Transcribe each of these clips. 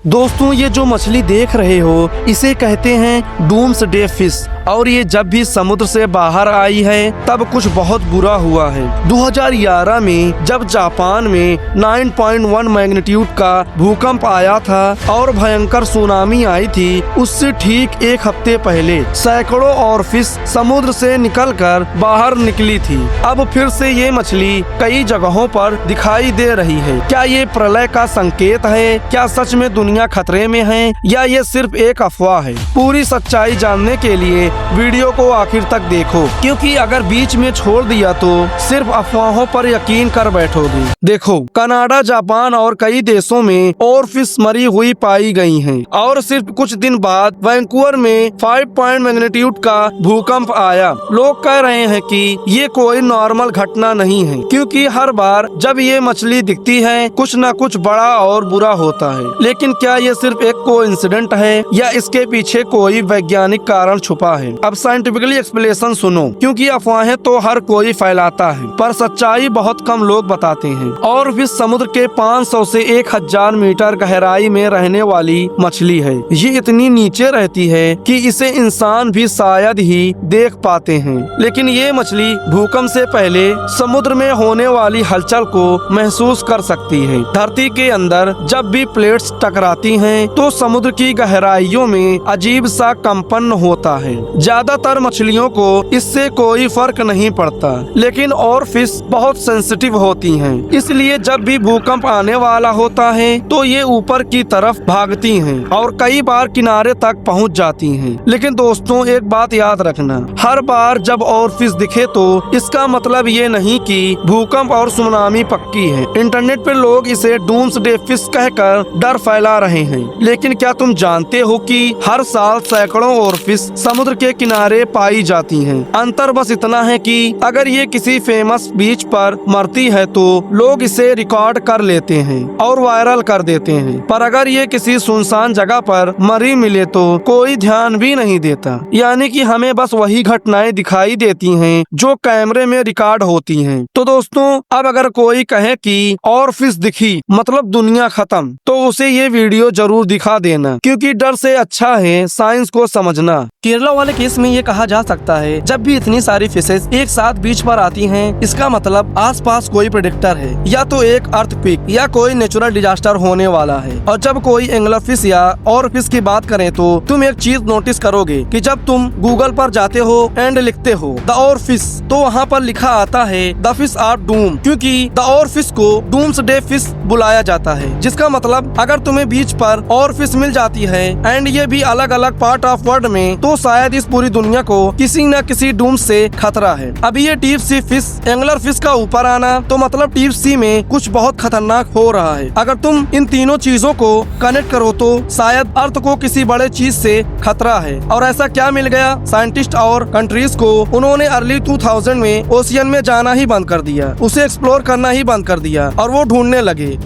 दोस्तों ये जो मछली देख रहे हो इसे कहते हैं डूम्सडे फिश और ये जब भी समुद्र से बाहर आई है तब कुछ बहुत बुरा हुआ है। 2011 में जब जापान में 9.1 मैग्नीट्यूड का भूकंप आया था और भयंकर सुनामी आई थी, उससे ठीक एक हफ्ते पहले सैकड़ों और फिश समुद्र से निकलकर बाहर निकली थी। अब फिर से ये मछली कई जगहों पर दिखाई दे रही है। क्या ये प्रलय का संकेत है? क्या सच में दुनिया खतरे में है या ये सिर्फ एक अफवाह है? पूरी सच्चाई जानने के लिए वीडियो को आखिर तक देखो, क्योंकि अगर बीच में छोड़ दिया तो सिर्फ अफवाहों पर यकीन कर बैठोगे। देखो, कनाडा, जापान और कई देशों में और फिश मरी हुई पाई गई हैं और सिर्फ कुछ दिन बाद वैंकूवर में 5 पॉइंट मैग्नीट्यूड का भूकंप आया। लोग कह रहे हैं कि ये कोई नॉर्मल घटना नहीं है, क्योंकि हर बार जब ये मछली दिखती है कुछ न कुछ बड़ा और बुरा होता है। लेकिन क्या ये सिर्फ एक कोइंसिडेंट है या इसके पीछे कोई वैज्ञानिक कारण छुपा है? अब साइंटिफिकली एक्सप्लेनेशन सुनो, क्योंकि अफवाहें तो हर कोई फैलाता है पर सच्चाई बहुत कम लोग बताते हैं। और फिश समुद्र के 500 से 1000 मीटर गहराई में रहने वाली मछली है। ये इतनी नीचे रहती है कि इसे इंसान भी शायद ही देख पाते हैं। लेकिन ये मछली भूकंप से पहले समुद्र में होने वाली हलचल को महसूस कर सकती है। धरती के अंदर जब भी प्लेट्स टकराती हैं तो समुद्र की गहराइयों में अजीब सा कंपन होता है। ज्यादातर मछलियों को इससे कोई फर्क नहीं पड़ता, लेकिन और फिश बहुत सेंसिटिव होती हैं। इसलिए जब भी भूकंप आने वाला होता है तो ये ऊपर की तरफ भागती हैं और कई बार किनारे तक पहुंच जाती हैं। लेकिन दोस्तों एक बात याद रखना, हर बार जब और फिश दिखे तो इसका मतलब ये नहीं कि भूकंप और सुनामी पक्की है। इंटरनेट पे लोग इसे डूम्सडे फिश कहकर डर फैला रहे हैं, लेकिन क्या तुम जानते हो कि हर साल सैकड़ों और फिश समुद्र के किनारे पाई जाती हैं। अंतर बस इतना है कि अगर ये किसी फेमस बीच पर मरती है तो लोग इसे रिकॉर्ड कर लेते हैं और वायरल कर देते हैं, पर अगर ये किसी सुनसान जगह पर मरी मिले तो कोई ध्यान भी नहीं देता। यानी कि हमें बस वही घटनाएं दिखाई देती हैं जो कैमरे में रिकॉर्ड होती हैं। तो दोस्तों अब अगर कोई कहे कि और फिश दिखी मतलब दुनिया खत्म, तो उसे ये वीडियो जरूर दिखा देना, क्योंकि डर से अच्छा है साइंस को समझना। केरला वाले केस में ये कहा जा सकता है जब भी इतनी सारी फिशेस एक साथ बीच पर आती हैं, इसका मतलब आसपास कोई प्रेडेटर है, या तो एक अर्थक्वेक या कोई नेचुरल डिजास्टर होने वाला है। और जब कोई एंगलर फिश या और फिश की बात करें तो तुम एक चीज नोटिस करोगे कि जब तुम गूगल पर जाते हो एंड लिखते हो द और फिश, तो वहाँ पर लिखा आता है द फिश आर डूम, क्योंकि द और फिश को डूम्सडे फिश बुलाया जाता है। जिसका मतलब अगर तुम्हें बीच पर और फिश मिल जाती है एंड ये भी अलग अलग पार्ट ऑफ वर्ल्ड में, तो शायद इस पूरी दुनिया को किसी न किसी डूम से खतरा है। अभी ये deep sea fish angler fish का ऊपर आना तो मतलब डीप सी में कुछ बहुत खतरनाक हो रहा है। अगर तुम इन तीनों चीजों को कनेक्ट करो तो शायद अर्थ को किसी बड़े चीज से खतरा है। और ऐसा क्या मिल गया साइंटिस्ट और कंट्रीज को? उन्होंने अर्ली 2000 में ओशियन में जाना ही बंद कर दिया, उसे एक्सप्लोर करना ही बंद कर दिया और वो ढूंढने लगे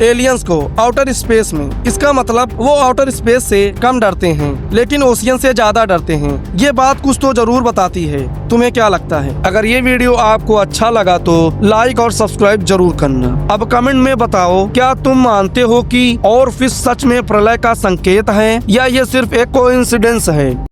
एलियंस को आउटर स्पेस में। इसका मतलब वो आउटर स्पेस से कम डरते हैं लेकिन ओशियन से ज्यादा डरते हैं। ये बात कुछ तो जरूर बताती है। तुम्हें क्या लगता है? अगर ये वीडियो आपको अच्छा लगा तो लाइक और सब्सक्राइब जरूर करना। अब कमेंट में बताओ, क्या तुम मानते हो कि और फिश सच में प्रलय का संकेत है या ये सिर्फ एक कोइंसिडेंस है?